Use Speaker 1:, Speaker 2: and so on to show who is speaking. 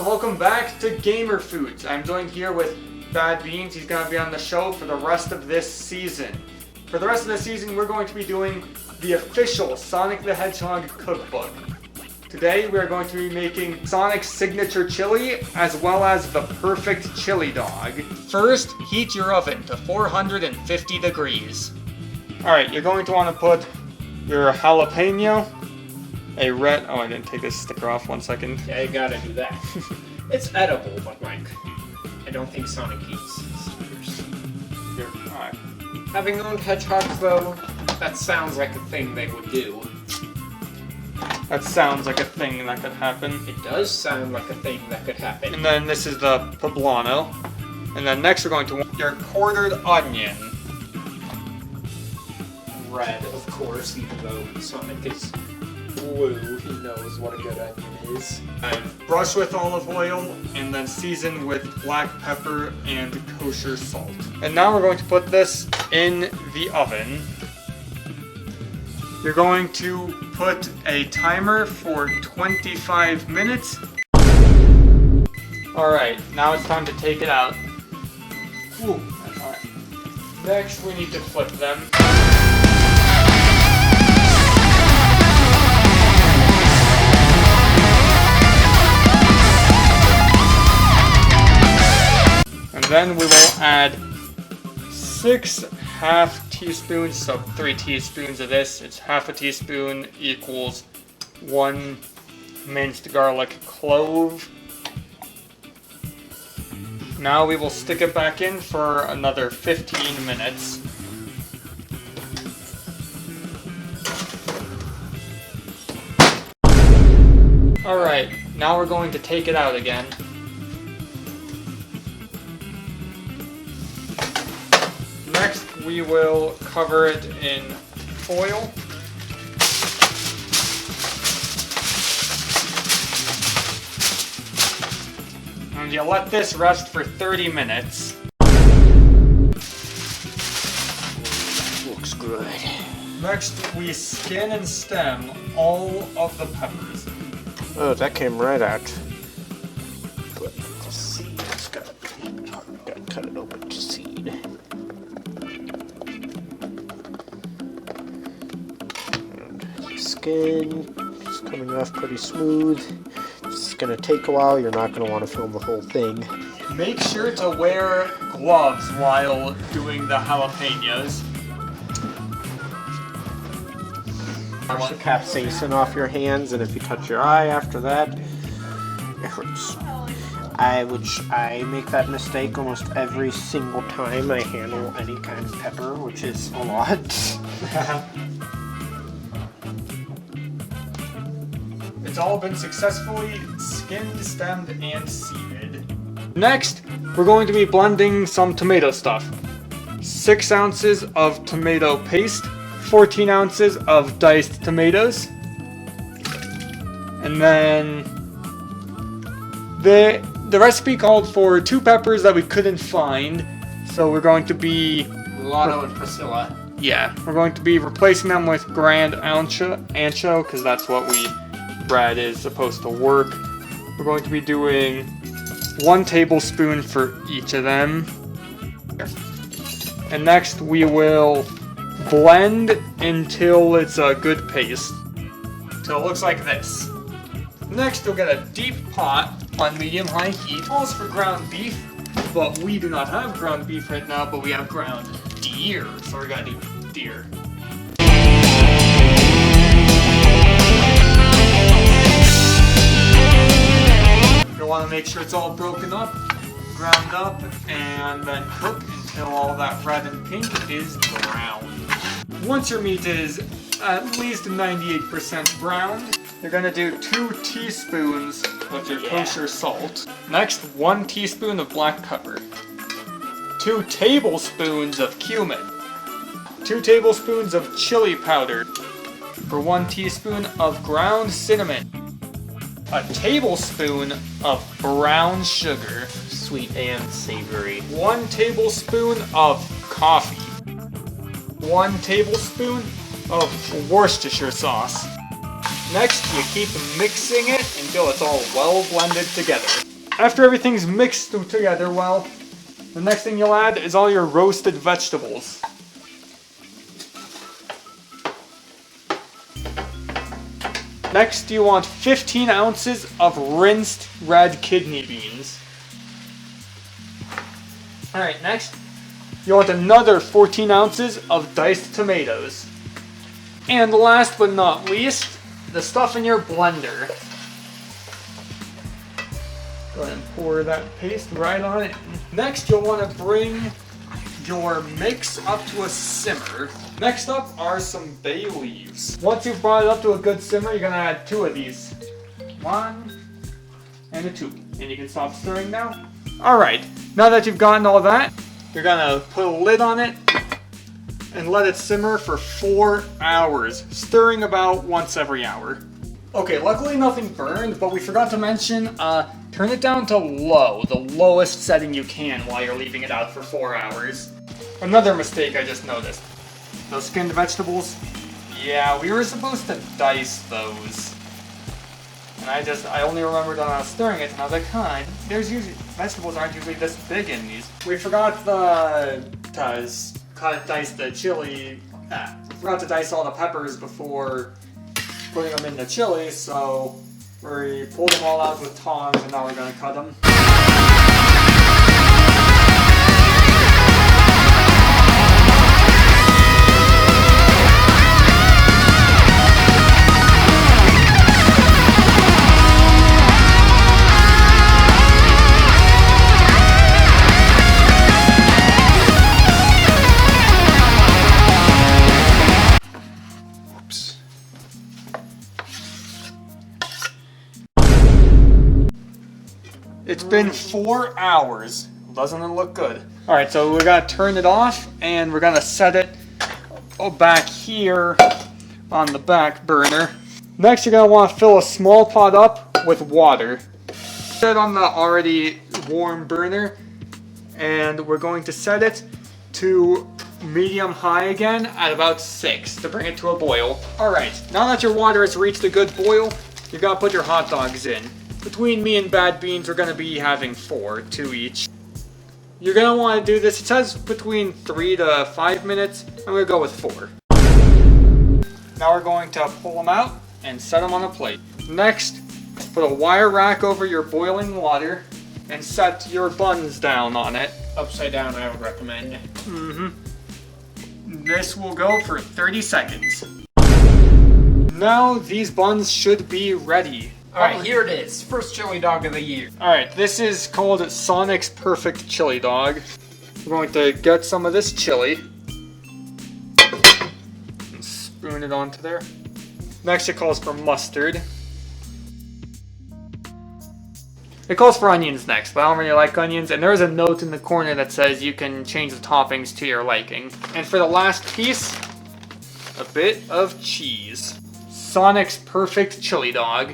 Speaker 1: and welcome back to Gamer Foods. I'm joined here with Badbeanz. He's going to be on the show for the rest of this season. For the rest of the season, we're going to be doing the official Sonic the Hedgehog cookbook. Today, we are going to be making Sonic's signature chili, as well as the perfect chili dog. First, heat your oven to 450 degrees. Alright, you're going to want to put your jalapeno, a red... Oh, I didn't take this sticker off. 1 second.
Speaker 2: Yeah, you gotta do that. It's edible, but like, I don't think Sonic eats stickers.
Speaker 1: Here, alright.
Speaker 2: Having owned hedgehogs, though, that sounds like a thing they would do.
Speaker 1: That sounds like a thing that could happen.
Speaker 2: It does sound like a thing that could happen.
Speaker 1: And then this is the poblano. And then next we're going to want your quartered onion.
Speaker 2: Red, of course, even though Sonic is blue, he knows what a good onion is.
Speaker 1: I've brushed with olive oil and then seasoned with black pepper and kosher salt. And now we're going to put this in the oven. You're going to put a timer for 25 minutes. Alright, now it's time to take it out. Ooh, that's hot. Next, we need to flip them. And then we will add 6 half teaspoons, so 3 teaspoons of this. It's half a teaspoon equals 1 minced garlic clove. Now we will stick it back in for another 15 minutes. Alright, now we're going to take it out again. Next, we will cover it in foil. And you let this rest for 30 minutes.
Speaker 2: Looks good.
Speaker 1: Next, we skin and stem all of the peppers.
Speaker 3: Oh, that came right out. But the seed's gotta cut it open to seed. Skin is coming off pretty smooth. It's gonna take a while. You're not gonna want to film the whole thing.
Speaker 1: Make sure to wear gloves while doing the jalapenos.
Speaker 3: Wash the capsaicin off your hands, and if you touch your eye after that, it hurts. I make that mistake almost every single time I handle any kind of pepper, which is a lot.
Speaker 1: It's all been successfully skinned, stemmed, and seeded. Next, we're going to be blending some tomato stuff. 6 ounces of tomato paste, 14 ounces of diced tomatoes, and then the recipe called for 2 peppers that we couldn't find, so we're going to be...
Speaker 2: Mulatto and Priscilla.
Speaker 1: Yeah, we're going to be replacing them with ground ancho, because that's what bread is supposed to work. We're going to be doing 1 tablespoon for each of them. And next we will blend until it's a good paste. Until it looks like this. Next you'll get a deep pot on medium-high heat. Calls for ground beef, but we do not have ground beef right now, but we have ground deer, so we're gonna do deer. You want to make sure it's all broken up, ground up, and then cook until all that red and pink is brown. Once your meat is at least 98% browned, you're going to do 2 teaspoons of your kosher salt. Next, 1 teaspoon of black pepper. 2 tablespoons of cumin. 2 tablespoons of chili powder. For 1 teaspoon of ground cinnamon. A tablespoon of brown sugar.
Speaker 3: Sweet and savory.
Speaker 1: 1 tablespoon of coffee. 1 tablespoon of Worcestershire sauce. Next, you keep mixing it until it's all well blended together. After everything's mixed together well, the next thing you'll add is all your roasted vegetables. Next, you want 15 ounces of rinsed red kidney beans. Alright, next, you want another 14 ounces of diced tomatoes. And last but not least, the stuff in your blender. Go ahead and pour that paste right on it. Next, you'll want to bring your mix up to a simmer. Next up are some bay leaves. Once you've brought it up to a good simmer, you're gonna add 2 of these. 1 and a 2. And you can stop stirring now. Alright, now that you've gotten all that, you're gonna put a lid on it and let it simmer for 4 hours, stirring about once every hour. Okay, luckily nothing burned, but we forgot to mention, turn it down to low, the lowest setting you can while you're leaving it out for 4 hours. Another mistake I just noticed. Those skinned vegetables, yeah, we were supposed to dice those. And I only remembered when I was stirring it, and I was like, huh, vegetables aren't usually this big in these. We forgot to dice the chili, we forgot to dice all the peppers before putting them in the chili, so we pulled them all out with tongs, and now we're gonna cut them. It's been 4 hours. Doesn't it look good? Alright, so we're gonna turn it off and we're gonna set it back here on the back burner. Next, you're gonna want to fill a small pot up with water. Set it on the already warm burner, and we're going to set it to medium-high again at about 6 to bring it to a boil. Alright, now that your water has reached a good boil, you've got to put your hot dogs in. Between me and Badbeanz, we're going to be having 4, 2 each. You're going to want to do this, it says between 3 to 5 minutes. I'm going to go with 4. Now we're going to pull them out and set them on a plate. Next, put a wire rack over your boiling water and set your buns down on it.
Speaker 3: Upside down, I would recommend.
Speaker 1: This will go for 30 seconds. Now these buns should be ready.
Speaker 3: Alright, here it is. First chili dog of the year.
Speaker 1: Alright, this is called Sonic's Perfect Chili Dog. We're going to get some of this chili and spoon it onto there. Next, it calls for mustard. It calls for onions next, but I don't really like onions. And there's a note in the corner that says you can change the toppings to your liking. And for the last piece, a bit of cheese. Sonic's Perfect Chili Dog.